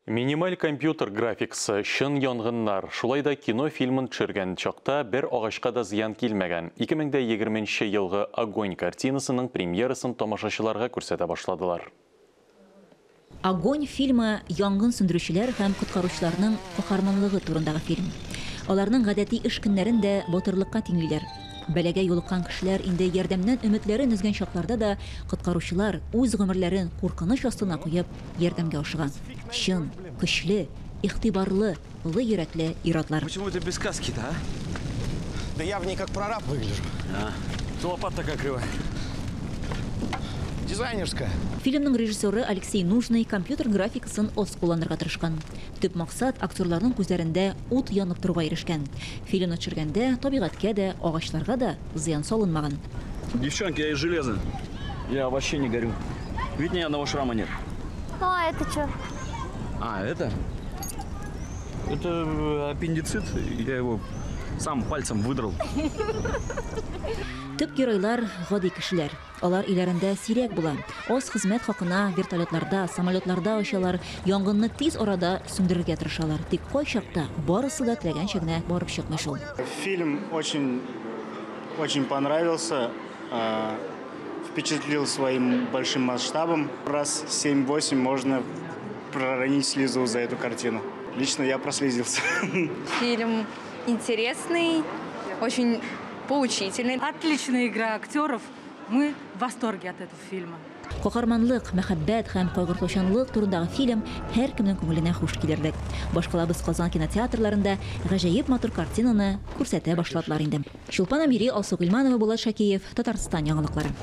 Минималь компьютер графиксы шын янгыннар. Шулай да кино фильмын төшергән чакта бер агачка да зыян килмәгән. 2020 елгы «Огонь» картинасының премьерасын тамашачыларга күрсәтә башладылар. «Огонь» фильмы янгын сөндерүчеләр һәм коткаручыларның каһарманлыгы турындагы фильм. Аларның гадәти эш көннәрен дә батырлыкка тиңлиләр. Бәләгә юлыккан кешеләр инде ярдәмнән өметләрен өзгән чакларда да коткаручылар үз гомерләрен куркыныч астына куеп ярдәмгә ашыган. Чын, көчле, игътибарлы, улы йөрәкле иратлар. Почему ты без каски-то, а? Да я в ней как прораб выгляжу. Лопата такая кривая. Дизайнерская. Фильмның режиссеры Алексей Нужный компьютер графикасын оз кулланырга тырышкан. Төп максат актерларның күзләрендә ут янып торуга ирешкән. Фильмны төшергәндә табигатькә дә, агачларга да зыян салынмаган. Девчонки, я из железа. Я вообще не горю. Ведь ни одного шрама нет. А это что? А, это? Это аппендицит. Я его сам пальцем выдрал. Төп геройлар гади кешеләр. Алар иләрендә сирәк була. Аз хезмәт хакына вертолетларда, самолетларда очалар, янгынны тиз арада сүндерергә тырышалар. Тик кай чакта барысы да теләгәнчә генә барып чыкмый шул. Фильм очень понравился, впечатлил своим большим масштабом. Раз 7-8 можно проронить слезу за эту картину. Лично я прослезился. Фильм интересный, очень поучительный. Отличная игра актеров. Мы в восторге от этого фильма. Каһарманлык, мәхәббәт һәм кайгыртучанлык турындагы фильм һәркемнең күңеленә хуш килерлек. Башкалабыз Казан кинотеатрларында гаҗәеп матур картинаны күрсәтә башладылар инде. Чулпан Амири, Алсу Гыйльманова, Булат Шакиев, Татарстан яңалыклары.